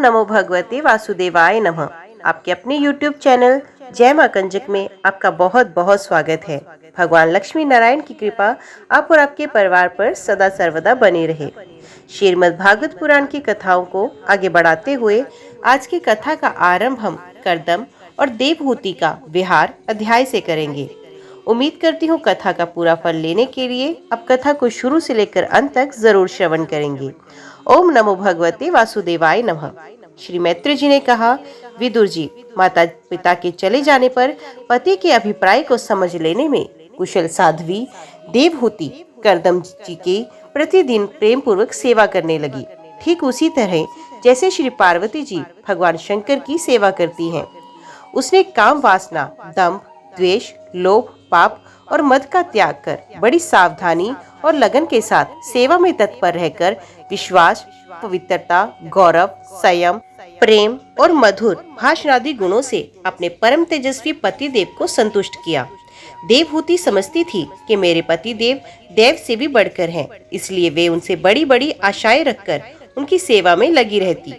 नमो भगवते वासुदेवाय नमः। आपके अपने YouTube चैनल जय मां कंजक में आपका बहुत बहुत स्वागत है। भगवान लक्ष्मी नारायण की कृपा आप और आपके परिवार पर सदा सर्वदा बनी रहे। श्रीमद् भागवत पुराण की कथाओं को आगे बढ़ाते हुए आज की कथा का आरंभ हम कर्दम और देवहूति का विहार अध्याय से करेंगे। उम्मीद करती हूँ कथा का पूरा फल लेने के लिए आप कथा को शुरू से लेकर अंत तक जरूर श्रवण करेंगे। ओम नमो भगवते वासुदेवाय नमः। श्री मैत्री जी ने कहा, विदुर जी, माता पिता के चले जाने पर पति के अभिप्राय को समझ लेने में कुशल साध्वी देवहूति कर्दम जी के प्रतिदिन प्रेम पूर्वक सेवा करने लगी। ठीक उसी तरह जैसे श्री पार्वती जी भगवान शंकर की सेवा करती हैं। उसने काम वासना, दंभ, द्वेष, लोभ, पाप और मद का त्याग कर बड़ी सावधानी और लगन के साथ सेवा में तत्पर रहकर विश्वास, पवित्रता, गौरव, संयम, प्रेम और मधुर भाषणादि गुणों से अपने परम तेजस्वी पति देव को संतुष्ट किया। देवहूति समझती थी कि मेरे पति देव देव से भी बढ़कर हैं, इसलिए वे उनसे बड़ी बड़ी आशाएं रखकर उनकी सेवा में लगी रहती।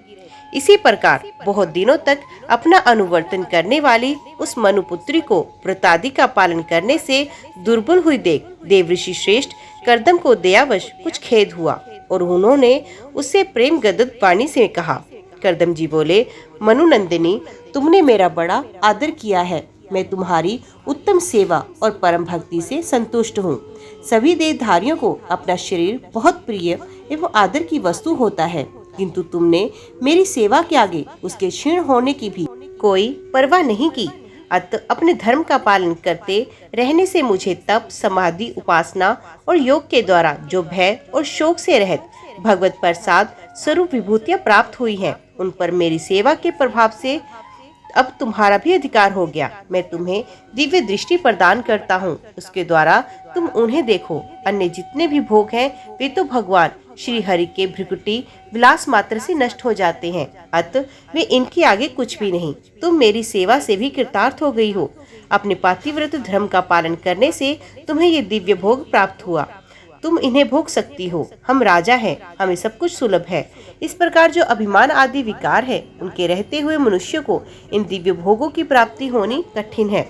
इसी प्रकार बहुत दिनों तक अपना अनुवर्तन करने वाली उस मनुपुत्री को व्रतादि का पालन करने से दुर्बल हुई देख देवऋषि श्रेष्ठ कर्दम को दयावश कुछ खेद हुआ और उन्होंने उससे प्रेम गदगद वाणी से कहा। कर्दम जी बोले, मनुनंदिनी, तुमने मेरा बड़ा आदर किया है। मैं तुम्हारी उत्तम सेवा और परम भक्ति से संतुष्ट हूँ। सभी देहधारियों को अपना शरीर बहुत प्रिय एवं आदर की वस्तु होता है, किंतु तुमने मेरी सेवा के आगे उसके क्षीण होने की भी कोई परवाह नहीं की। अतः अपने धर्म का पालन करते रहने से मुझे तप, समाधि, उपासना और योग के द्वारा जो भय और शोक से रहित भगवत प्रसाद स्वरूप विभूतियां प्राप्त हुई हैं, उन पर मेरी सेवा के प्रभाव से अब तुम्हारा भी अधिकार हो गया। मैं तुम्हें दिव्य दृष्टि प्रदान करता हूँ, उसके द्वारा तुम उन्हें देखो। अन्य जितने भी भोग हैं वे तो भगवान श्री हरि के भृकुटी विलास मात्र से नष्ट हो जाते हैं, अतः वे इनके आगे कुछ भी नहीं। तुम मेरी सेवा से भी कृतार्थ हो गई हो। अपने पातिव्रत धर्म का पालन करने से तुम्हें ये दिव्य भोग प्राप्त हुआ। तुम इन्हें भोग सकती हो। हम राजा हैं, हमें सब कुछ सुलभ है। इस प्रकार जो अभिमान आदि विकार है, उनके रहते हुए मनुष्य को इन दिव्य भोगों की प्राप्ति होनी कठिन है।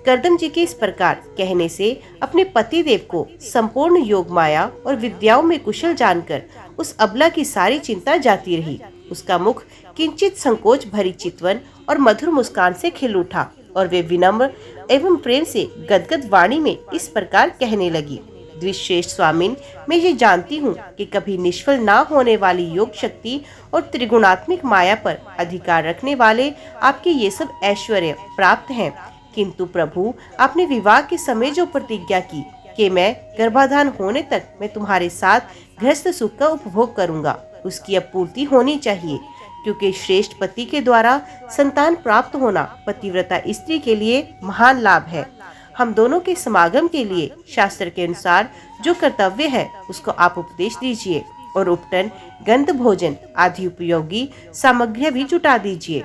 कर्दम जी के इस प्रकार कहने से अपने पति देव को संपूर्ण योग माया और विद्याओं में कुशल जानकर उस अबला की सारी चिंता जाती रही। उसका मुख किंचित संकोच भरी चितवन और मधुर मुस्कान से खिल उठा और वे विनम्र एवं प्रेम से गदगद वाणी में इस प्रकार कहने लगी। द्विश्रेष्ठ स्वामिन, मैं ये जानती हूँ कि कभी निष्फल ना होने वाली योग शक्ति और त्रिगुणात्मिक माया पर अधिकार रखने वाले आपके ये सब ऐश्वर्य प्राप्त हैं, किंतु प्रभु, आपने विवाह के समय जो प्रतिज्ञा की कि मैं गर्भाधान होने तक मैं तुम्हारे साथ गृहस्थ सुख का उपभोग करूंगा, उसकी अब पूर्ति होनी चाहिए, क्योंकि श्रेष्ठ पति के द्वारा संतान प्राप्त होना पतिव्रता स्त्री के लिए महान लाभ है। हम दोनों के समागम के लिए शास्त्र के अनुसार जो कर्तव्य है उसको आप उपदेश दीजिए और उपटन, गंध, भोजन आदि उपयोगी सामग्रियां भी जुटा दीजिए,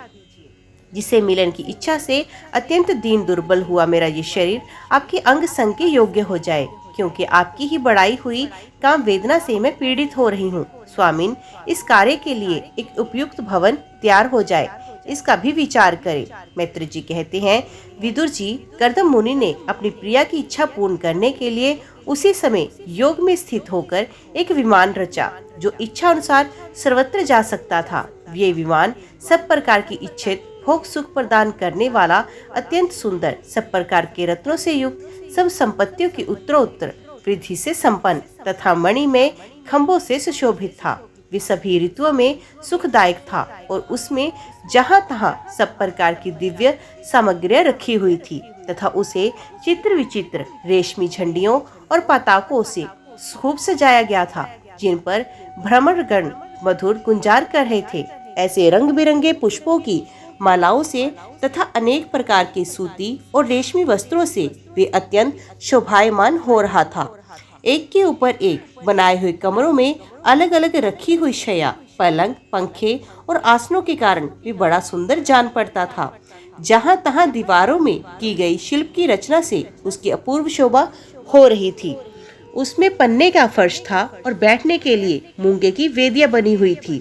जिसे मिलन की इच्छा से अत्यंत दीन दुर्बल हुआ मेरा ये शरीर आपके अंग संग के योग्य हो जाए, क्योंकि आपकी ही बढ़ाई हुई काम वेदना से मैं पीड़ित हो रही हूँ। स्वामिन, इस कार्य के लिए एक उपयुक्त भवन तैयार हो जाए, इसका भी विचार करें। मैत्री जी कहते हैं, विदुर जी, कर्दम मुनि ने अपनी प्रिया की इच्छा पूर्ण करने के लिए उसी समय योग में स्थित होकर एक विमान रचा, जो इच्छा अनुसार सर्वत्र जा सकता था। ये विमान सब प्रकार की इच्छित भोग सुख प्रदान करने वाला, अत्यंत सुंदर, सब प्रकार के रत्नों से युक्त, सब संपत्तियों की उत्तरोत्तर वृद्धि से संपन्न तथा मणि में खंभों से सुशोभित था। वे सभी ऋतुओं में सुखदायक था और उसमें जहाँ तहाँ सब प्रकार की दिव्य सामग्रियां रखी हुई थी तथा उसे चित्र विचित्र रेशमी झंडियों और पताकों से खूब सजाया गया था, जिन पर भ्रमरगण मधुर गुंजार कर रहे थे। ऐसे रंग बिरंगे पुष्पों की मालाओं से तथा अनेक प्रकार के सूती और रेशमी वस्त्रों से वे अत्यंत शोभायमान हो रहा था। एक के ऊपर एक बनाए हुए कमरों में अलग अलग रखी हुई शैया, पलंग, पंखे और आसनों के कारण वे बड़ा सुंदर जान पड़ता था। जहाँ तहाँ दीवारों में की गई शिल्प की रचना से उसकी अपूर्व शोभा हो रही थी। उसमें पन्ने का फर्श था और बैठने के लिए मूंगे की वेदियां बनी हुई थी।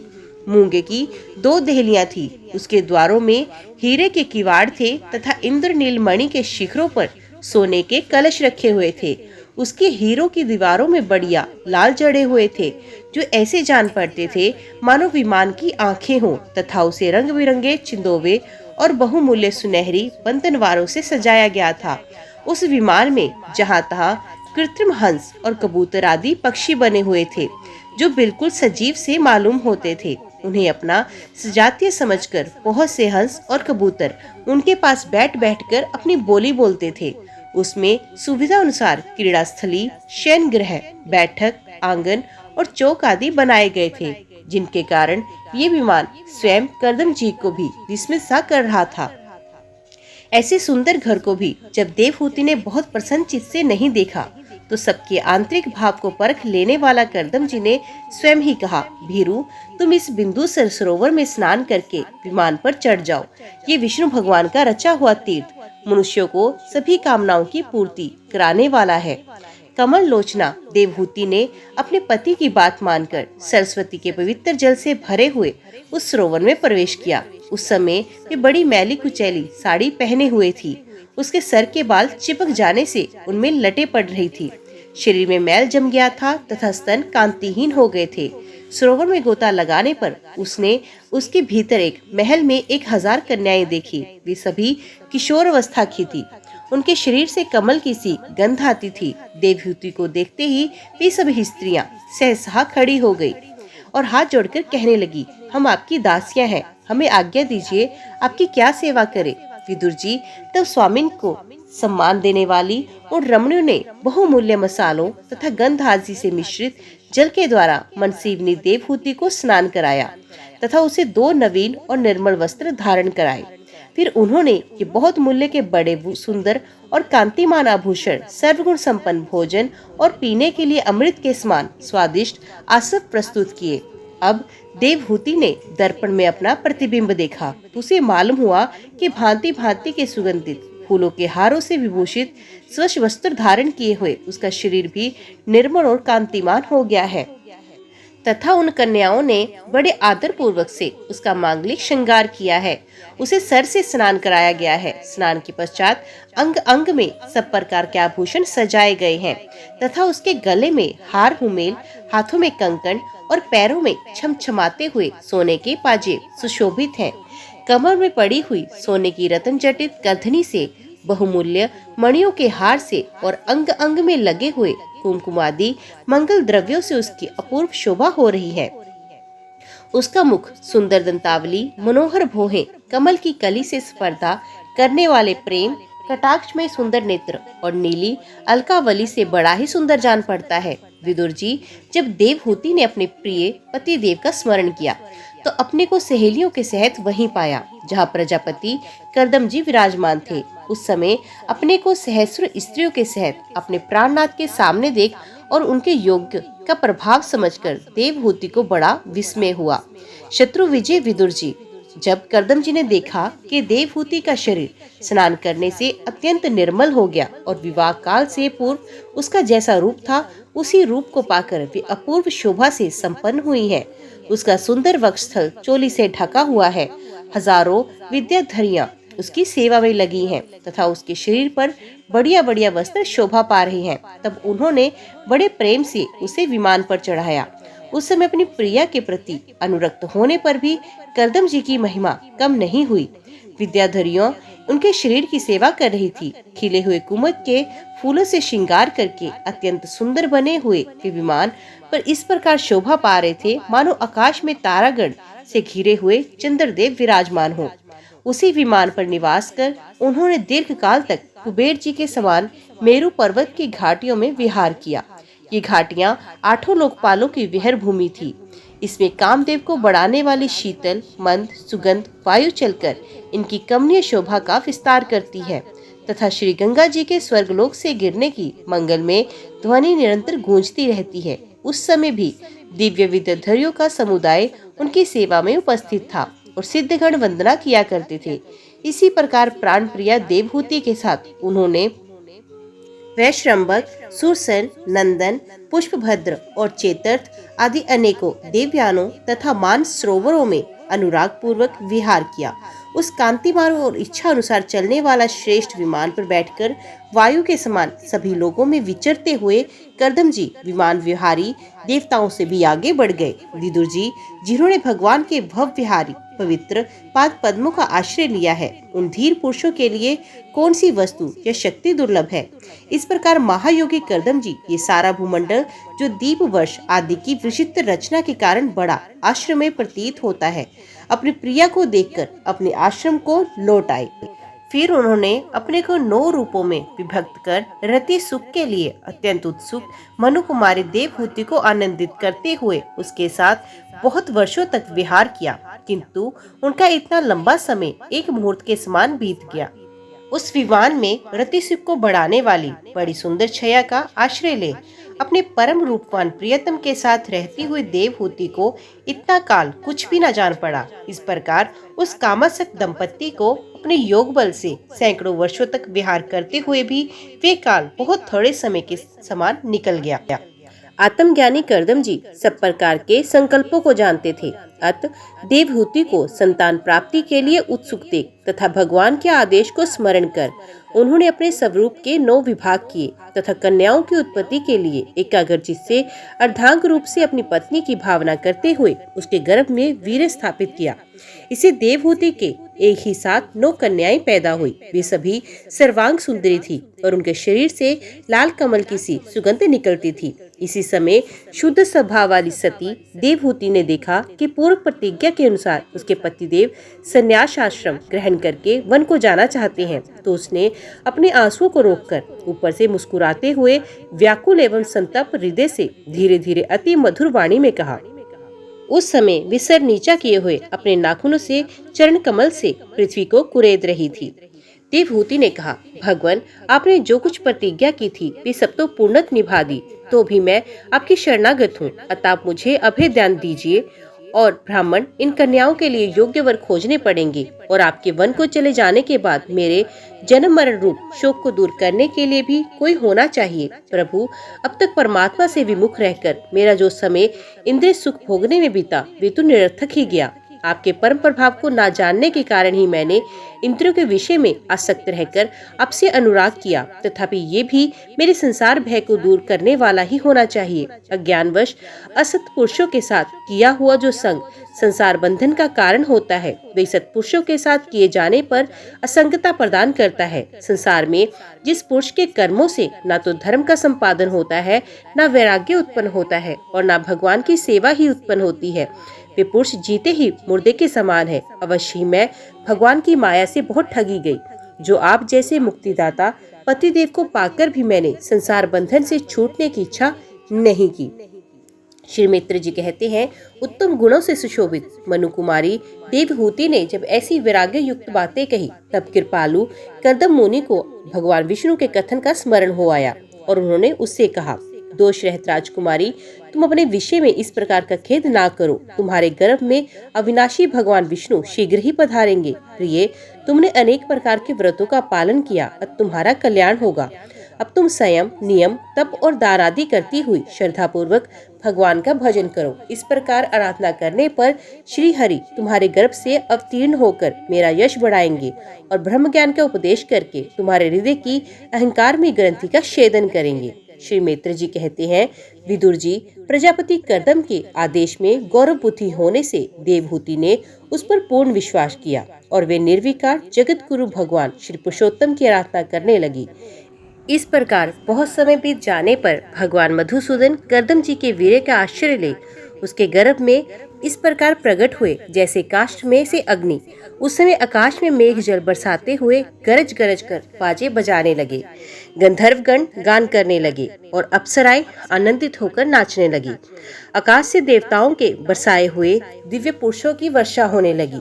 मूंगे की 2 देहलियां थी। उसके द्वारों में हीरे के किवाड़ थे तथा इंद्रनील मणि के शिखरों पर सोने के कलश रखे हुए थे। उसके हीरों की दीवारों में बढ़िया लाल जड़े हुए थे, जो ऐसे जान पड़ते थे मानो विमान की आंखें हों, तथा उसे रंग बिरंगे चिंदोवे और बहुमूल्य सुनहरी बंधनवारों से सजाया गया था। उस विमान में जहां तहां कृत्रिम हंस और कबूतर आदि पक्षी बने हुए थे, जो बिल्कुल सजीव से मालूम होते थे। उन्हें अपना सजातीय समझकर बहुत से हंस और कबूतर उनके पास बैठ बैठकर अपनी बोली बोलते थे। उसमें सुविधा अनुसार क्रीड़ा स्थली, शयन गृह, बैठक, आंगन और चौक आदि बनाए गए थे, जिनके कारण ये विमान स्वयं करदम जी को भी विस्मित सा कर रहा था। ऐसे सुंदर घर को भी जब देवहूति ने बहुत प्रसन्न चित्त से नहीं देखा, तो सबके आंतरिक भाव को परख लेने वाला करदम जी ने स्वयं ही कहा, भीरू, तुम इस बिंदु सरोवर में स्नान करके विमान पर चढ़ जाओ। ये विष्णु भगवान का रचा हुआ तीर्थ मनुष्यों को सभी कामनाओं की पूर्ति कराने वाला है। कमल लोचना देवहूति ने अपने पति की बात मानकर सरस्वती के पवित्र जल से भरे हुए उस सरोवर में प्रवेश किया। उस समय वे बड़ी मैली कुचैली साड़ी पहने हुए थी। उसके सर के बाल चिपक जाने से उनमें लटे पड़ रही थी। शरीर में मैल जम गया था तथा स्तन कांतिहीन हो गए थे। सरोवर में गोता लगाने पर उसने उसके भीतर एक महल में 1000 कन्याएं देखी। वे सभी किशोर अवस्था की थी। उनके शरीर से कमल की सी गंध आती थी। देवहूति को देखते ही वे सभी स्त्रियां सहसा खड़ी हो गई और हाथ जोड़कर कहने लगी, हम आपकी दासियां हैं, हमें आज्ञा दीजिए, आपकी क्या सेवा करें। विदुर जी तब स्वामिन को सम्मान देने वाली उन रमणियों ने बहुमूल्य मसालों तथा गंध आदि से मिश्रित जल के द्वारा मनसीवनी देवहूति को स्नान कराया तथा उसे 2 नवीन और निर्मल वस्त्र धारण कराए। फिर उन्होंने ये बहुत मूल्य के बड़े सुंदर और कांतिमान आभूषण, सर्वगुण संपन्न भोजन और पीने के लिए अमृत के समान स्वादिष्ट आसव प्रस्तुत किए। अब देवहूति ने दर्पण में अपना प्रतिबिंब देखा तो उसे मालूम हुआ कि भांति भांति के सुगंधित फूलों के हारों से विभूषित स्वच्छ वस्त्र धारण किए हुए उसका शरीर भी निर्मल और कांतिमान हो गया है, तथा उन कन्याओं ने बड़े आदर पूर्वक से उसका मांगलिक श्रृंगार किया है। उसे सर से स्नान कराया गया है। स्नान के पश्चात अंग अंग में सब प्रकार के आभूषण सजाए गए हैं तथा उसके गले में हार हुमेल, हाथों में कंकण और पैरों में छमछमाते हुए सोने के पाजेब सुशोभित हैं। कमर में पड़ी हुई सोने की रत्न जटित करधनी से, बहुमूल्य मणियों के हार से और अंग अंग में लगे हुए कुमकुमादि मंगल द्रव्यों से उसकी अपूर्व शोभा हो रही है। उसका मुख सुंदर दंतावली, मनोहर भौहें, कमल की कली से स्पर्धा करने वाले प्रेम कटाक्ष में सुंदर नेत्र और नीली अलकावली से बड़ा ही सुंदर जान पड़ता है। विदुर जी जब देवहूति ने अपने प्रिय पति देव का स्मरण किया तो अपने को सहेलियों के सहित वहीं पाया जहाँ प्रजापति करदम जी विराजमान थे। उस समय अपने को सहस्र स्त्रियों के सहित अपने प्राणनाथ के सामने देख और उनके योग्य का प्रभाव समझकर देवहूति को बड़ा विस्मय हुआ। शत्रु विजय विदुर जी जब करदम जी ने देखा कि देवहूति का शरीर स्नान करने से अत्यंत निर्मल हो गया और विवाह काल से पूर्व उसका जैसा रूप था उसी रूप को पाकर वे अपूर्व शोभा से संपन्न हुई है। उसका सुंदर वक्षस्थल चोली से ढका हुआ है। हजारों विद्याधरियां उसकी सेवा में लगी हैं तथा उसके शरीर पर बढ़िया बढ़िया वस्त्र शोभा पा रहे हैं। तब उन्होंने बड़े प्रेम से उसे विमान पर चढ़ाया। उस समय अपनी प्रिया के प्रति अनुरक्त होने पर भी करदम जी की महिमा कम नहीं हुई। विद्याधरियों उनके शरीर की सेवा कर रही थी। खिले हुए कुमुद के फूलों से श्रृंगार करके अत्यंत सुंदर बने हुए वे विमान पर इस प्रकार शोभा पा रहे थे मानो आकाश में तारागण से घिरे हुए चंद्रदेव विराजमान हो। उसी विमान पर निवास कर उन्होंने दीर्घ काल तक कुबेर जी के समान मेरु पर्वत की घाटियों में विहार किया। ये घाटियां 8 लोकपालों की विहर भूमि थी। इसमें कामदेव को बढ़ाने वाली शीतल मंद सुगंध वायु चलकर इनकी कमनीय शोभा का विस्तार करती है तथा श्री गंगा जी के स्वर्गलोक से गिरने की मंगल में ध्वनि निरंतर गूंजती रहती है। उस समय भी दिव्य विद्याधरियों का समुदाय उनकी सेवा में उपस्थित था और सिद्धगण वंदना किया करते थे। इसी प्रकार प्राण प्रिया देवहूति के साथ उन्होंने वैश्रम्भक, सुरसन, नंदन, पुष्पभद्र और चेतर्थ आदि अनेकों देवयानों तथा मानस सरोवरों में अनुराग पूर्वक विहार किया। उस कांतिमान और इच्छा अनुसार चलने वाला श्रेष्ठ विमान पर बैठकर वायु के समान सभी लोगों में विचरते हुए कर्दम जी विमान विहारी देवताओं से भी आगे बढ़ गए। विदुर जी, जिन्होंने भगवान के भव्य विहारी पवित्र पाद पद्मों का आश्रय लिया है, उन धीर पुरुषों के लिए कौन सी वस्तु या शक्ति दुर्लभ है। इस प्रकार महायोगी कर्दम जी ये सारा भूमंडल जो दीप वर्ष आदि की विचित्र रचना के कारण बड़ा आश्रम में प्रतीत होता है, अपनी प्रिया को देखकर अपने आश्रम को लौट आए। फिर उन्होंने अपने को 9 रूपों में विभक्त कर रति सुख के लिए अत्यंत उत्सुक मनु कुमारी देवहूति को आनंदित करते हुए उसके साथ बहुत वर्षों तक विहार किया, किंतु उनका इतना लंबा समय एक मुहूर्त के समान बीत गया। उस विमान में रति सुख को बढ़ाने वाली बड़ी सुंदर छया का आश्रय ले अपने परम रूपवान प्रियतम के साथ रहती हुई देवहूति को इतना काल कुछ भी न जान पड़ा। इस प्रकार उस कामासक्त दंपत्ति को अपने योग बल से सैकड़ों वर्षों तक विहार करते हुए भी वे काल बहुत थोड़े समय के समान निकल गया। आत्मज्ञानी कर्दम जी सब प्रकार के संकल्पों को जानते थे, अत देवहूति को संतान प्राप्ति के लिए उत्सुक देख तथा भगवान के आदेश को स्मरण कर उन्होंने अपने स्वरूप के 9 विभाग किए तथा कन्याओं की उत्पत्ति के लिए एकाग्रचित से अर्धांग रूप से अपनी पत्नी की भावना करते हुए उसके गर्भ में वीर्य स्थापित किया। इसे देवहूति के एक ही साथ 9 कन्याएं पैदा हुई। वे सभी सर्वांग सुंदरी थी और उनके शरीर से लाल कमल की सी सुगंध निकलती थी। इसी समय शुद्ध स्वभाव वाली सती देवहूति ने देखा कि पूर्व प्रतिज्ञा के अनुसार उसके पतिदेव संन्यास आश्रम ग्रहण करके वन को जाना चाहते हैं, तो उसने अपने आंसुओं को रोककर ऊपर से मुस्कुराते हुए व्याकुल एवं संतप्त हृदय से धीरे धीरे अति मधुर वाणी में कहा। उस समय वे सर नीचा किए हुए अपने नाखूनों से चरण कमल से पृथ्वी को कुरेद रही थी। देवहूति ने कहा, भगवान, आपने जो कुछ प्रतिज्ञा की थी वे सब तो पूर्णत निभा दी, तो भी मैं आपकी शरणागत हूँ, अतः आप मुझे अभय दान दीजिए। और ब्राह्मण इन कन्याओं के लिए योग्य वर खोजने पड़ेंगे और आपके वन को चले जाने के बाद मेरे जन्म मरण रूप शोक को दूर करने के लिए भी कोई होना चाहिए। प्रभु, अब तक परमात्मा से विमुख रहकर मेरा जो समय इंद्रिय सुख भोगने में बीता वे तो निरर्थक ही गया। आपके परम प्रभाव को ना जानने के कारण ही मैंने इंद्रियों के विषय में आसक्त रहकर आपसे अनुराग किया, तथापि ये भी मेरे संसार भय को दूर करने वाला ही होना चाहिए। अज्ञानवश असत पुरुषों के साथ किया हुआ जो संग संसार बंधन का कारण होता है, वे सत्पुरुषों के साथ किए जाने पर असंगता प्रदान करता है। संसार में जिस पुरुष के कर्मों से ना तो धर्म का संपादन होता है, ना वैराग्य उत्पन्न होता है और ना भगवान की सेवा ही उत्पन्न होती है, वे पुरुष जीते ही मुर्दे के समान है। अवश्य ही मैं भगवान की माया से बहुत ठगी गई। जो आप जैसे मुक्तिदाता पतिदेव को पाकर भी मैंने संसार बंधन से छूटने की इच्छा नहीं की। श्री मित्र जी कहते हैं, उत्तम गुणों से सुशोभित मनु कुमारी देवहूति ने जब ऐसी वैराग्य युक्त बातें कही, तब कृपालु कर्दम मुनि को भगवान विष्णु के कथन का स्मरण हो आया और उन्होंने उससे कहा, दोष रहित राजकुमारी, तुम अपने विषय में इस प्रकार का खेद ना करो। तुम्हारे गर्भ में अविनाशी भगवान विष्णु शीघ्र ही पधारेंगे। प्रिय, तुमने अनेक प्रकार के व्रतों का पालन किया, अब तुम्हारा कल्याण होगा। अब तुम संयम, नियम, तप और दान आदि करती हुई श्रद्धा पूर्वक भगवान का भजन करो। इस प्रकार आराधना करने पर श्री हरि तुम्हारे गर्भ से अवतीर्ण होकर मेरा यश बढ़ाएंगे और ब्रह्म ज्ञान का उपदेश करके तुम्हारे हृदय की अहंकार में ग्रंथि का छेदन करेंगे। श्री मित्र जी कहते हैं, विदुर जी, प्रजापति कर्दम के आदेश में गौरव बुद्धि होने से देवहूति ने उस पर पूर्ण विश्वास किया और वे निर्विकार जगत गुरु भगवान श्री पुरुषोत्तम की आराधना करने लगी। इस प्रकार बहुत समय बीत जाने पर भगवान मधुसूदन कर्दम जी के वीर्य का आश्रय ले उसके गर्भ में इस प्रकार प्रकट हुए जैसे काष्ठ में से अग्नि। उस समय आकाश में मेघ जल बरसाते हुए गरज गरज कर बाजे बजाने लगे, गंधर्वगण गान करने लगे और अप्सराएं आनंदित होकर नाचने लगी। आकाश से देवताओं के बरसाए हुए दिव्य पुरुषों की वर्षा होने लगी।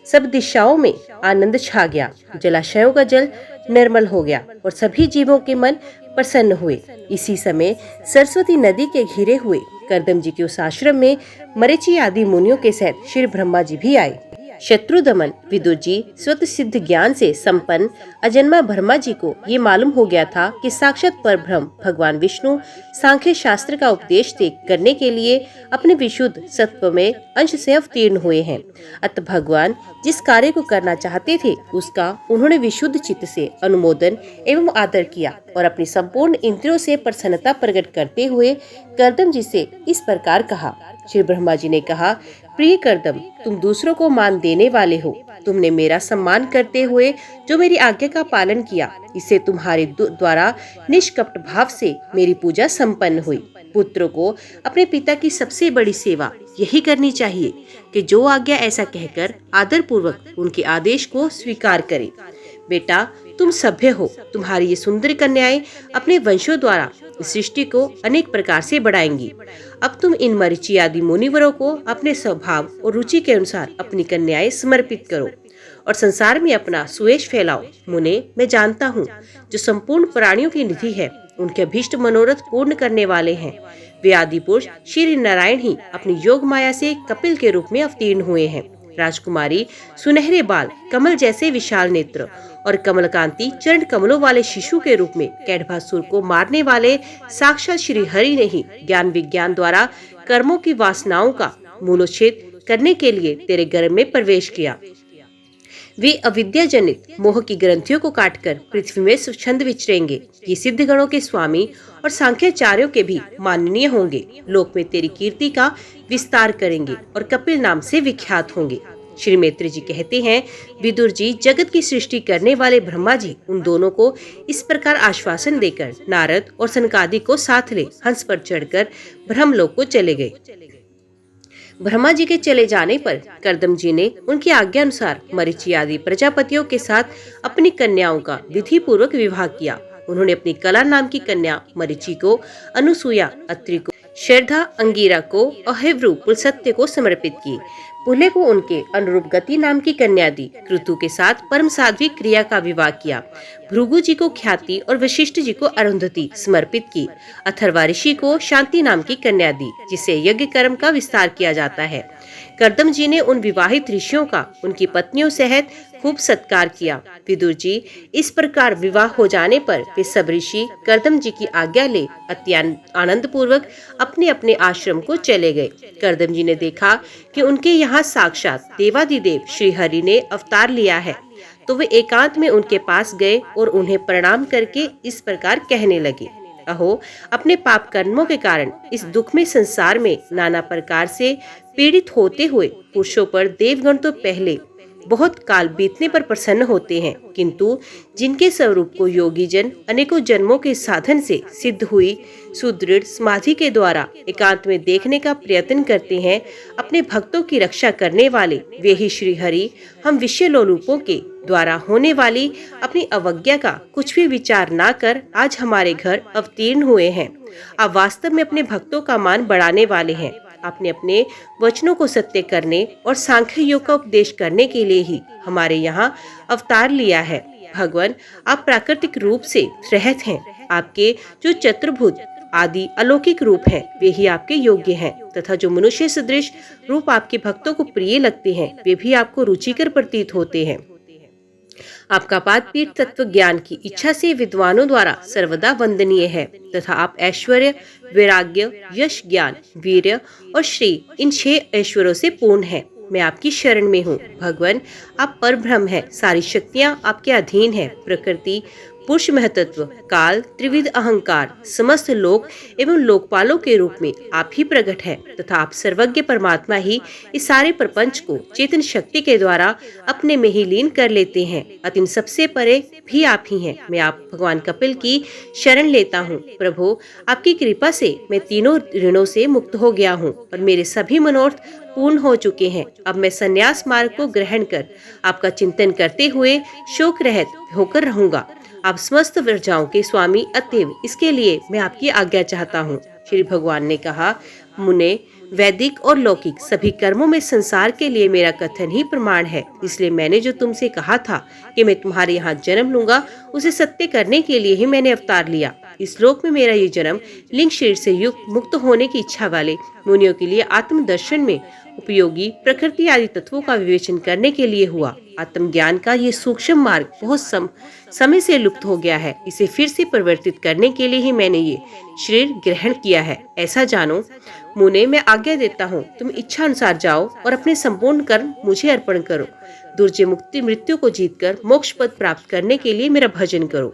सब दिशाओं में आनंद छा गया, जलाशयों का जल निर्मल हो गया और सभी जीवों के मन प्रसन्न हुए। इसी समय सरस्वती नदी के घिरे हुए कर्दम जी के उस आश्रम में मरीचि आदि मुनियों के सहित श्री ब्रह्मा जी भी आए। शत्रु दमन विदुर जी स्वत सिद्ध ज्ञान से संपन्न अजन्मा ब्रह्मा जी को ये मालूम हो गया था कि साक्षात परब्रह्म भगवान विष्णु सांख्य शास्त्र का उपदेश करने के लिए अपने विशुद्ध सत्व में अंश से अवतीर्ण हुए हैं। अतः भगवान जिस कार्य को करना चाहते थे उसका उन्होंने विशुद्ध चित्त से अनुमोदन एवं आदर किया और अपनी संपूर्ण इंद्रियों से प्रसन्नता प्रकट करते हुए कर्दम जी से इस प्रकार कहा। श्री ब्रह्मा जी ने कहा, प्रिय कर्दम, तुम दूसरों को मान देने वाले हो। तुमने मेरा सम्मान करते हुए जो मेरी आज्ञा का पालन किया, इससे तुम्हारे द्वारा निष्कपट भाव से मेरी पूजा संपन्न हुई। पुत्रों को अपने पिता की सबसे बड़ी सेवा यही करनी चाहिए कि जो आज्ञा ऐसा कहकर आदर पूर्वक उनके आदेश को स्वीकार करे। बेटा, तुम सभ्य हो। तुम्हारी ये सुंदर कन्याएं अपने वंशों द्वारा सृष्टि को अनेक प्रकार से बढ़ाएंगी। अब तुम इन मरीचि आदि मुनिवरों को अपने स्वभाव और रुचि के अनुसार अपनी कन्याएं समर्पित करो और संसार में अपना सुयश फैलाओ। मुने, मैं जानता हूँ जो संपूर्ण प्राणियों की निधि है, उनके अभीष्ट मनोरथ पूर्ण करने वाले हैं। वे आदि पुरुष श्री नारायण ही अपनी योग माया से कपिल के रूप में अवतीर्ण हुए हैं। राजकुमारी, सुनहरे बाल, कमल जैसे विशाल नेत्र और कमलकांति चरण कमलों वाले शिशु के रूप में कैटभासुर को मारने वाले साक्षात श्री हरि ने ही ज्ञान विज्ञान द्वारा कर्मों की वासनाओं का मूलोच्छेद करने के लिए तेरे गर्भ में प्रवेश किया। वे अविद्या जनित मोह की ग्रंथियों को काटकर पृथ्वी में स्वच्छंद विचरेंगे। ये सिद्ध गणों के स्वामी और सांख्याचार्यों के भी माननीय होंगे। लोक में तेरी कीर्ति का विस्तार करेंगे और कपिल नाम से विख्यात होंगे। श्री मैत्री जी कहते हैं, विदुर जी, जगत की सृष्टि करने वाले ब्रह्मा जी उन दोनों को इस प्रकार आश्वासन देकर नारद और सनकादि को साथ ले हंस पर चढ़कर ब्रह्मलोक को चले गए। ब्रह्मा जी के चले जाने पर कर्दम जी ने उनकी आज्ञा अनुसार मरीचि आदि प्रजापतियों के साथ अपनी कन्याओं का विधि पूर्वक विवाह किया। उन्होंने अपनी कला नाम की कन्या मरीचि को अनुसुया, अत्रि को श्रद्धा, अंगिरा को और हिव्रू पुलसत्य को समर्पित की। पुले को उनके अनुरूप गति नाम की कन्या दी। क्रतु के साथ परम साध्वी क्रिया का विवाह किया। भृगु जी को ख्याति और वशिष्ठ जी को अरुंधति समर्पित की। अथर्वा ऋषि को शांति नाम की कन्या दी, जिसे यज्ञ कर्म का विस्तार किया जाता है। कर्दम जी ने उन विवाहित ऋषियों का उनकी पत्नियों सहित खूब सत्कार किया। विदुर जी, इस प्रकार विवाह हो जाने पर वे सब ऋषि कर्दम जी की आज्ञा ले अत्यंत आनंद पूर्वक अपने अपने आश्रम को चले गए। कर्दम जी ने देखा कि उनके यहाँ साक्षात देवादिदेव श्री हरि ने अवतार लिया है, तो वे एकांत में उनके पास गए और उन्हें प्रणाम करके इस प्रकार कहने लगे, अहो, अपने पाप कर्मों के कारण इस दुख में संसार में नाना प्रकार से पीड़ित होते हुए पुरुषों पर देवगण तो पहले बहुत काल बीतने पर प्रसन्न होते हैं, किंतु जिनके स्वरूप को योगी जन अनेकों जन्मों के साधन से सिद्ध हुई सुदृढ़ समाधि के द्वारा एकांत में देखने का प्रयत्न करते हैं, अपने भक्तों की रक्षा करने वाले वे ही श्री हरि हम विषय लोलुपों के द्वारा होने वाली अपनी अवज्ञा का कुछ भी विचार ना कर आज हमारे घर अवतीर्ण हुए हैं। आप वास्तव में अपने भक्तों का मान बढ़ाने वाले हैं। आपने अपने वचनों को सत्य करने और सांख्य योग का उपदेश करने के लिए ही हमारे यहाँ अवतार लिया है। भगवान, आप प्राकृतिक रूप से रहित हैं। आपके जो चतुर्भुज आदि अलौकिक रूप हैं, वे ही आपके योग्य हैं, तथा जो मनुष्य सदृश रूप आपके भक्तों को प्रिय लगते हैं, वे भी आपको रुचिकर प्रतीत होते हैं। आपका पाद पीठ तत्व ज्ञान की इच्छा से विद्वानों द्वारा सर्वदा वंदनीय है, तथा आप ऐश्वर्य, वैराग्य, यश, ज्ञान, वीर्य और श्री इन 6 ऐश्वर्यों से पूर्ण हैं। मैं आपकी शरण में हूँ। भगवान, आप परब्रह्म हैं। सारी शक्तियाँ आपके अधीन हैं। प्रकृति, पुरुष महतत्व, काल, त्रिविध अहंकार, समस्त लोक एवं लोकपालों के रूप में आप ही प्रकट हैं, तथा आप सर्वज्ञ परमात्मा ही इस सारे प्रपंच को चेतन शक्ति के द्वारा अपने में ही लीन कर लेते हैं। अतः इन सबसे परे भी आप ही हैं। मैं आप भगवान कपिल की शरण लेता हूँ। प्रभु, आपकी कृपा से मैं तीनों ऋणों से मुक्त हो गया हूँ और मेरे सभी मनोरथ पूर्ण हो चुके हैं। अब मैं संन्यास मार्ग को ग्रहण कर आपका चिंतन करते हुए शोक रहित होकर रहूंगा। आप समस्त प्रजाओं के स्वामी, अतएव इसके लिए मैं आपकी आज्ञा चाहता हूँ। श्री भगवान ने कहा, मुने, वैदिक और लौकिक सभी कर्मों में संसार के लिए मेरा कथन ही प्रमाण है। इसलिए मैंने जो तुमसे कहा था कि मैं तुम्हारे यहाँ जन्म लूंगा, उसे सत्य करने के लिए ही मैंने अवतार लिया। इस लोक में मेरा ये जन्म लिंग शरीर से युक्त मुक्त होने की इच्छा वाले मुनियों के लिए आत्म दर्शन में उपयोगी प्रकृति आदि तत्वों का विवेचन करने के लिए हुआ। आत्मज्ञान का ये सूक्ष्म मार्ग बहुत समय से लुप्त हो गया है। इसे फिर से परिवर्तित करने के लिए ही मैंने ये शरीर ग्रहण किया है। ऐसा जानो मुने, मैं आज्ञा देता हूँ, तुम इच्छा अनुसार जाओ और अपने संपूर्ण कर्म मुझे अर्पण करो। दुर्जय मुक्ति मृत्यु को जीतकर मोक्ष पद प्राप्त करने के लिए मेरा भजन करो।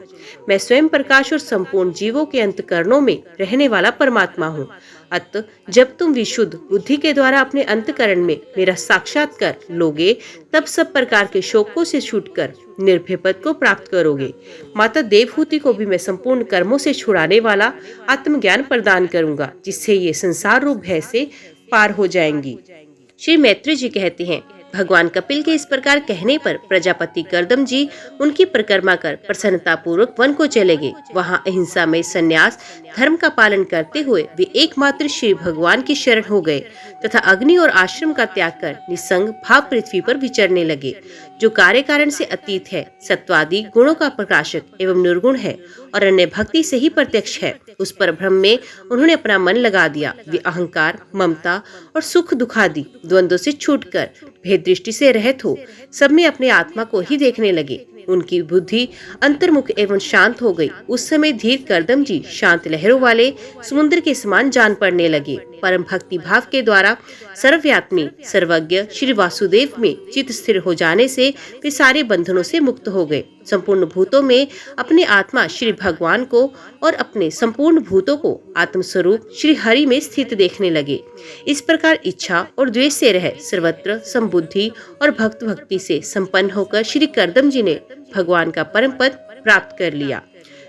मैं स्वयं प्रकाश और संपूर्ण जीवों के अंतकरणों में रहने वाला परमात्मा हूँ। अतः जब तुम विशुद्ध बुद्धि के द्वारा अपने अंतकरण में मेरा साक्षात्कार लोगे, तब सब प्रकार के शोकों से छूटकर निर्भय पद को प्राप्त करोगे। माता देवहूति को भी मैं संपूर्ण कर्मों से छुड़ाने वाला आत्मज्ञान प्रदान करूंगा, जिससे ये संसार रूप भय से पार हो जाएंगी। श्री मैत्री जी कहते हैं, भगवान कपिल के इस प्रकार कहने पर प्रजापति कर्दम जी उनकी परिक्रमा कर प्रसन्नता पूर्वक वन को चले गए। वहाँ अहिंसा में संन्यास धर्म का पालन करते हुए वे एकमात्र श्री भगवान की शरण हो गए तथा अग्नि और आश्रम का त्याग कर निसंग भाव पृथ्वी पर विचरने लगे। जो कार्य कारण से अतीत है, सत्वादि गुणों का प्रकाशक एवं निर्गुण है और अन्य भक्ति से ही प्रत्यक्ष है, उस पर ब्रह्म में उन्होंने अपना मन लगा दिया। वे अहंकार, ममता और सुख दुखादि द्वंद्व से छूटकर भेद दृष्टि से रहित हो सब में अपने आत्मा को ही देखने लगे। उनकी बुद्धि अंतर्मुख एवं शांत हो गई। उस समय धीर कर्दम जी शांत लहरों वाले समुद्र के समान जान पड़ने लगे। परम भक्ति भाव के द्वारा सर्वव्यापी सर्वज्ञ श्री वासुदेव में चित्त स्थिर हो जाने से वे सारे बंधनों से मुक्त हो गए। संपूर्ण भूतों में अपने आत्मा श्री भगवान को और अपने संपूर्ण भूतों को आत्म स्वरूप श्री हरि में स्थित देखने लगे। इस प्रकार इच्छा और द्वेष से रह सर्वत्र संबुद्धि और भक्त भक्ति से संपन्न होकर श्री कर्दम जी ने भगवान का परम पद प्राप्त कर लिया।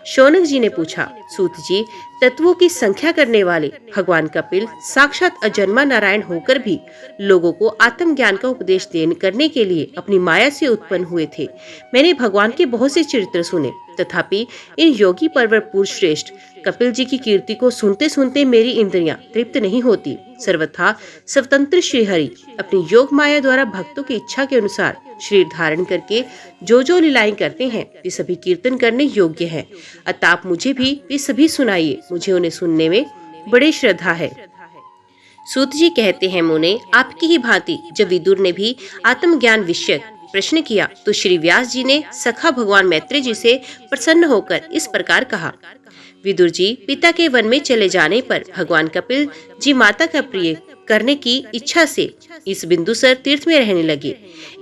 शौनक जी ने पूछा, सूत जी, तत्वों की संख्या करने वाले भगवान कपिल साक्षात अजन्मा नारायण होकर भी लोगों को आत्मज्ञान का उपदेश देने करने के लिए अपनी माया से उत्पन्न हुए थे। मैंने भगवान के बहुत से चरित्र सुने, तथापि इन योगी परवर पुरुष श्रेष्ठ कपिल जी की कीर्ति को सुनते सुनते मेरी इंद्रियां तृप्त नहीं होती। सर्वथा स्वतंत्र श्री हरि अपनी योग माया द्वारा भक्तों की इच्छा के अनुसार शरीर धारण करके जो जो लीलाएं करते हैं वे सभी कीर्तन करने योग्य हैं। अतः आप मुझे भी वे सभी सुनाइए, मुझे उन्हें सुनने में बड़ी श्रद्धा है। सूत जी कहते हैं, मुने, आपकी ही भांति जब विदुर ने भी आत्मज्ञान विषयक प्रश्न किया तो श्री व्यास जी ने सखा भगवान मैत्री जी से प्रसन्न होकर इस प्रकार कहा। विदुर जी, पिता के वन में चले जाने पर भगवान कपिल जी माता का प्रिय करने की इच्छा से इस बिंदुसर तीर्थ में रहने लगे।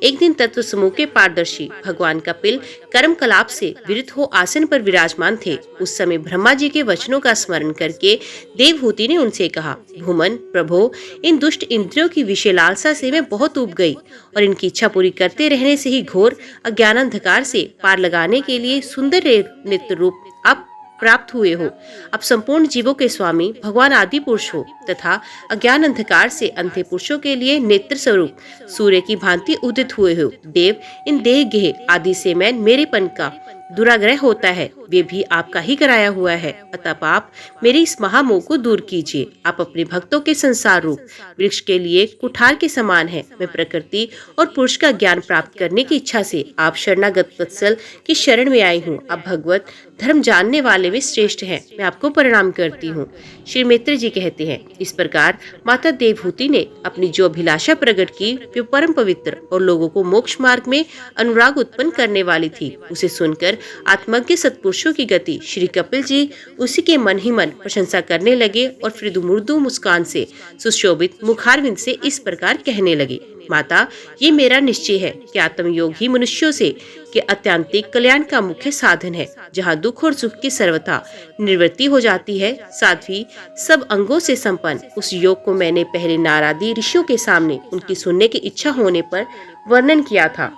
एक दिन तत्व समूह के पारदर्शी भगवान कपिल कर्म कलाप से विरत हो आसन पर विराजमान थे। उस समय ब्रह्मा जी के वचनों का स्मरण करके देवहूति ने उनसे कहा, भूमन प्रभो, इन दुष्ट इंद्रियों की विषय लालसा से मैं बहुत ऊब गई और इनकी इच्छा पूरी करते रहने से ही घोर अज्ञान अंधकार से पार लगाने के लिए सुंदर नित्य रूप आप प्राप्त हुए हो। अब संपूर्ण जीवों के स्वामी भगवान आदि पुरुष हो तथा अज्ञान अंधकार से अंधे पुरुषों के लिए नेत्र स्वरूप सूर्य की भांति उदित हुए हो। देव, इन देह गेह आदि से मैं मेरेपन का दुराग्रह होता है, वे भी आपका ही कराया हुआ है। अतः आप मेरे इस महामोह को दूर कीजिए। आप अपने भक्तों के संसार रूप वृक्ष के लिए कुठार के समान है। मैं प्रकृति और पुरुष का ज्ञान प्राप्त करने की इच्छा से आप शरणागत वत्सल की शरण में आई हूँ। आप भगवत धर्म जानने वाले में श्रेष्ठ हैं। मैं आपको प्रणाम करती हूँ। श्री मित्र जी कहते हैं, इस प्रकार माता देवहूति ने अपनी जो अभिलाषा प्रकट की वे परम पवित्र और लोगों को मोक्ष मार्ग में अनुराग उत्पन्न करने वाली थी। उसे सुनकर आत्मज्ञ सत्पुरुषों की गति श्री कपिल जी उसी के मन ही मन प्रशंसा करने लगे और फिर मृदु मुस्कान से सुशोभित मुखारविंद से इस प्रकार कहने लगे, माता, ये मेरा निश्चय है कि आत्मयोग ही मनुष्यों से के अत्यंतिक कल्याण का मुख्य साधन है। जहाँ दुख और सुख की सर्वथा निवृत्ति हो जाती है, साध्वी सब अंगों से संपन्न उस योग को मैंने पहले नारादी ऋषियों के सामने उनकी सुनने की इच्छा होने पर वर्णन किया था,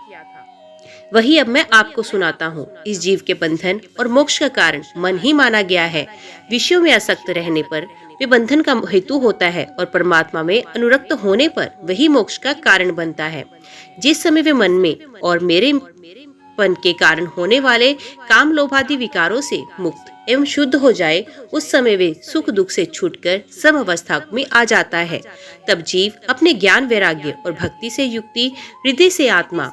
वही अब मैं आपको सुनाता हूँ। इस जीव के बंधन और मोक्ष का कारण मन ही माना गया है। विषयों में आसक्त रहने पर वे बंधन का हेतु होता है और परमात्मा में अनुरक्त होने पर वही मोक्ष का कारण बनता है। जिस समय वे मन में और मेरे पन के कारण होने वाले काम लोभादि विकारों से मुक्त एवं शुद्ध हो जाए, उस समय वे सुख दुख से छूटकर सम अवस्था में आ जाता है। तब जीव अपने ज्ञान वैराग्य और भक्ति से युक्ति हृदय से आत्मा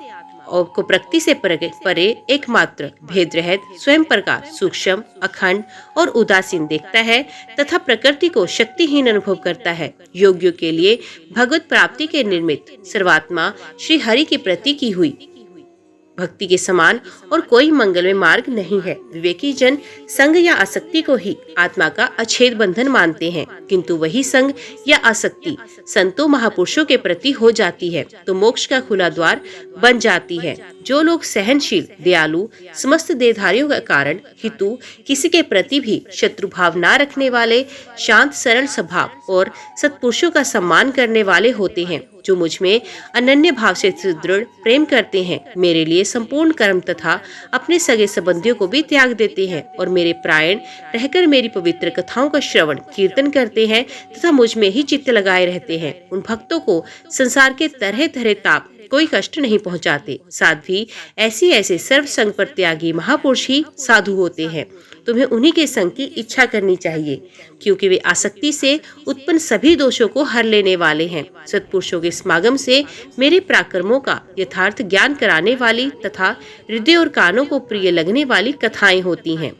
और को प्रकृति से परे एकमात्र भेद रहित स्वयं प्रकाश सूक्ष्म अखंड और उदासीन देखता है तथा प्रकृति को शक्तिहीन अनुभव करता है। योगियों के लिए भगवत प्राप्ति के निर्मित सर्वात्मा श्री हरि के प्रति की हुई भक्ति के समान और कोई मंगलमय मार्ग नहीं है। विवेकी जन संग या आसक्ति को ही आत्मा का अछेद बंधन मानते हैं, किंतु वही संग या आसक्ति संतों महापुरुषों के प्रति हो जाती है तो मोक्ष का खुला द्वार बन जाती है। जो लोग सहनशील, दयालु, समस्त देहधारियों का कारण हितु, किसी के प्रति भी शत्रु भाव न रखने वाले, शांत सरल स्वभाव और सत्पुरुषों का सम्मान करने वाले होते हैं, जो मुझ में अनन्य भाव से सुदृढ़ प्रेम करते हैं, मेरे लिए संपूर्ण कर्म तथा अपने सगे संबंधियों को भी त्याग देते हैं और मेरे प्राण रहकर मेरी पवित्र कथाओं का श्रवण कीर्तन करते हैं तथा मुझ में ही चित्त लगाए रहते हैं, उन भक्तों को संसार के तरह तरह ताप कोई कष्ट नहीं पहुंचाते। साध्वी ऐसे सर्व संग पर त्यागी महापुरुष ही साधु होते हैं। तुम्हें उन्हीं के संग की इच्छा करनी चाहिए, क्योंकि वे आसक्ति से उत्पन्न सभी दोषों को हर लेने वाले हैं। सत्पुरुषों के समागम से मेरे पराक्रमों का यथार्थ ज्ञान कराने वाली तथा हृदय और कानों को प्रिय लगने वाली कथाएं होती हैं।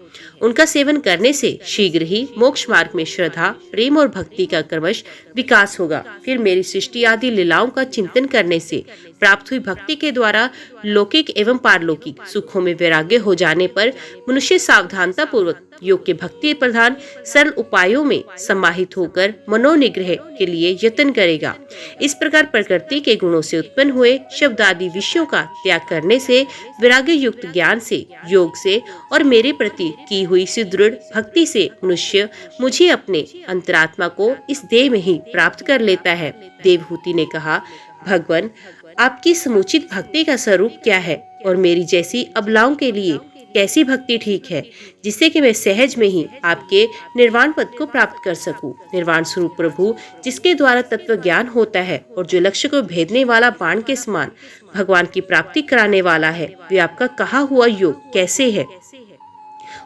उनका सेवन करने से शीघ्र ही मोक्ष मार्ग में श्रद्धा, प्रेम और भक्ति का क्रमश विकास होगा। फिर मेरी सृष्टि आदि लीलाओं का चिंतन करने से प्राप्त हुई भक्ति के द्वारा लौकिक एवं पारलौकिक सुखों में वैराग्य हो जाने पर मनुष्य सावधानता पूर्वक योग के भक्ति प्रधान सरल उपायों में समाहित होकर मनोनिग्रह के लिए यत्न करेगा। इस प्रकार प्रकृति के गुणों से उत्पन्न हुए शब्द आदि विषयों का त्याग करने से, वैराग्य युक्त ज्ञान से, योग से और मेरे प्रति की हुई सुदृढ़ भक्ति से मनुष्य मुझे अपने अंतरात्मा को इस देह में ही प्राप्त कर लेता है। देवहूति ने कहा, भगवान, आपकी समुचित भक्ति का स्वरूप क्या है और मेरी जैसी अबलाओं के लिए कैसी भक्ति ठीक है, जिससे कि मैं सहज में ही आपके निर्वाण पद को प्राप्त कर सकूं। निर्वाण स्वरूप प्रभु, जिसके द्वारा तत्व ज्ञान होता है और जो लक्ष्य को भेदने वाला बाण के समान भगवान की प्राप्ति कराने वाला है, वे आपका कहा हुआ योग कैसे है,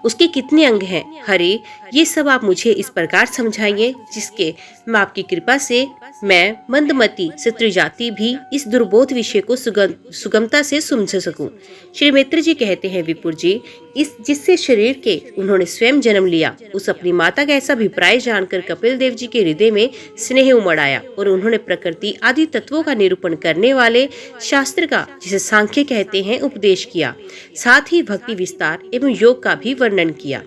उसके कितने अंग हैं? हरे, ये सब आप मुझे इस प्रकार समझाइए जिसके मैं आपकी कृपा से मैं मंदमती क्षत्रिय जाति भी इस दुर्बोध विषय को सुगमता से समझ सकूं। श्री मित्र जी कहते हैं, विपुर जी, इस जिससे शरीर के उन्होंने स्वयं जन्म लिया, उस अपनी माता का ऐसा अभिप्राय जानकर कपिल देव जी के हृदय में स्नेह उमड़ आया और उन्होंने प्रकृति आदि तत्वों का निरूपण करने वाले शास्त्र का, जिसे सांख्य कहते हैं, उपदेश किया। साथ ही भक्ति विस्तार एवं योग का भी वर्णन किया।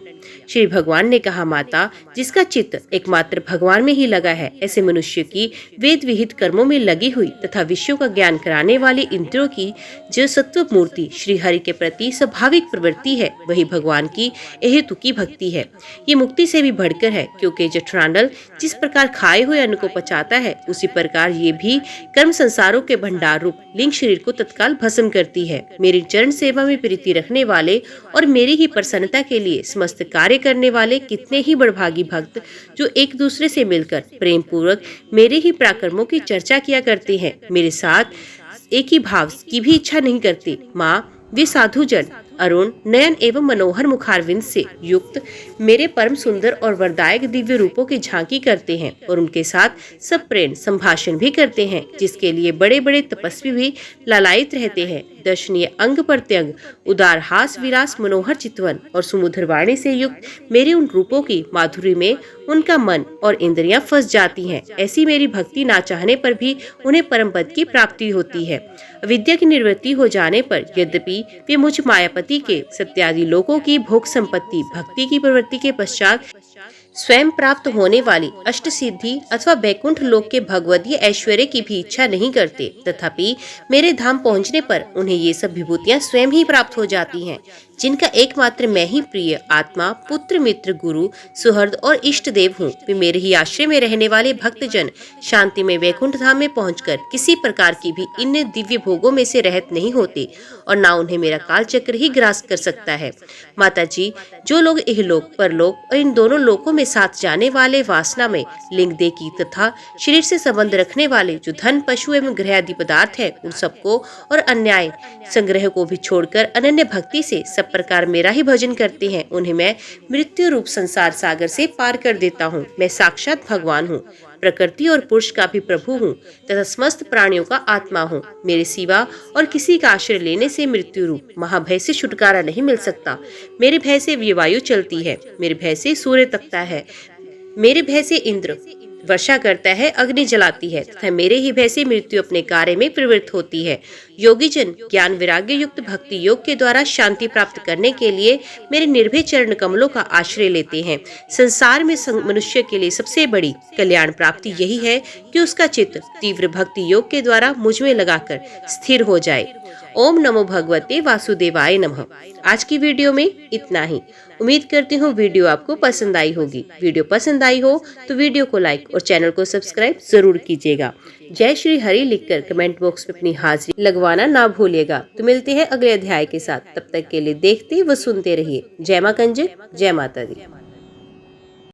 श्री भगवान ने कहा, माता, जिसका चित्त एकमात्र भगवान में ही लगा है, ऐसे मनुष्य की वेद विहित कर्मों में लगी हुई तथा विषयों का ज्ञान कराने वाली इंद्रियों की जो सत्व मूर्ति श्री हरि के प्रति स्वाभाविक प्रवृत्ति है, वही भगवान की अहेतुकी भक्ति है। ये मुक्ति से भी बढ़कर है, क्योंकि जठरांडल जिस प्रकार खाए हुए अन्न को पचाता है, उसी प्रकार ये भी कर्म संसारों के भंडार रूप लिंग शरीर को तत्काल भस्म करती है। मेरी चरण सेवा में प्रीति रखने वाले और मेरी ही प्रसन्नता के लिए समस्त कार्य करने वाले कितने ही बड़भागी भक्त, जो एक दूसरे से मिलकर प्रेम पूर्वक मेरे ही पराक्रमों की चर्चा किया करते हैं, मेरे साथ एक ही भाव की भी इच्छा नहीं करते। माँ, वे साधु जन अरुण नयन एवं मनोहर मुखारविंद से युक्त मेरे परम सुंदर और वरदायक दिव्य रूपों की झांकी करते हैं और उनके साथ सब प्रेम संभाषण भी करते हैं, जिसके लिए बड़े बड़े तपस्वी भी लालायित रहते हैं। दर्शनीय अंग प्रत्यंग, उदार हास विलास, मनोहर चितवन और सुमधुर वाणी से युक्त मेरे उन रूपों की माधुरी में उनका मन और इंद्रियां फंस जाती हैं। ऐसी मेरी भक्ति ना चाहने पर भी उन्हें परम पद की प्राप्ति होती है। विद्या की निवृत्ति हो जाने पर यद्यपि वे मुझ मायापति के सत्यादि लोकों की भोग संपत्ति भक्ति की प्रवृत्ति के पश्चात स्वयं प्राप्त होने वाली अष्ट सिद्धि अथवा बैकुंठ लोक के भगवदीय ऐश्वर्य की भी इच्छा नहीं करते, तथापि मेरे धाम पहुंचने पर उन्हें ये सब विभूतियां स्वयं ही प्राप्त हो जाती हैं, जिनका एकमात्र मैं ही प्रिय आत्मा, पुत्र, मित्र, गुरु, सुहृद और इष्ट देव हूँ। वे मेरे ही आश्रय में रहने वाले भक्तजन शांति में वैकुंठ धाम में पहुंचकर किसी प्रकार की भी इन दिव्य भोगों में से रहित नहीं होते और ना उन्हें मेरा काल चक्र ही ग्रास कर सकता है। माता जी, जो लोग इहलोक, परलोक और इन दोनों लोकों में साथ जाने वाले वासना में लिंग देह की तथा शरीर से संबंध रखने वाले जो धन, पशु एवं गृह आदि पदार्थ है, उन सबको और अन्याय संग्रह को भी छोड़कर अनन्य भक्ति से सब प्रकार मेरा ही भजन करते हैं, उन्हें मैं मृत्यु रूप संसार सागर से पार कर देता हूँ। मैं साक्षात भगवान हूँ। प्रकृति और पुरुष का भी प्रभु हूँ तथा समस्त प्राणियों का आत्मा हूँ। मेरे सिवा और किसी का आश्रय लेने से मृत्यु रूप महाभय से छुटकारा नहीं मिल सकता। मेरे भय से वायु चलती है, मेरे भय से सूर्य तपता है, मेरे भय से इंद्र वर्षा करता है, अग्नि जलाती है तथा मेरे ही भय से मृत्यु अपने कार्य में प्रवृत्त होती है। योगी जन ज्ञान वैराग्य युक्त भक्ति योग के द्वारा शांति प्राप्त करने के लिए मेरे निर्भय चरण कमलों का आश्रय लेते हैं। संसार में मनुष्य के लिए सबसे बड़ी कल्याण प्राप्ति यही है कि उसका चित्त तीव्र भक्ति योग के द्वारा मुझ में लगाकर स्थिर हो जाए। ओम नमो भगवते वासुदेवाय नमः। आज की वीडियो में इतना ही। उम्मीद करती हूँ वीडियो आपको पसंद आई होगी। वीडियो पसंद आई हो तो वीडियो को लाइक और चैनल को सब्सक्राइब जरूर कीजिएगा। जय श्री हरि लिखकर कमेंट बॉक्स में अपनी हाजिरी लगवाना ना भूलिएगा। तो मिलते हैं अगले अध्याय के साथ। तब तक के लिए देखते व सुनते रहिए। जय मां कंजक, जय माता दी।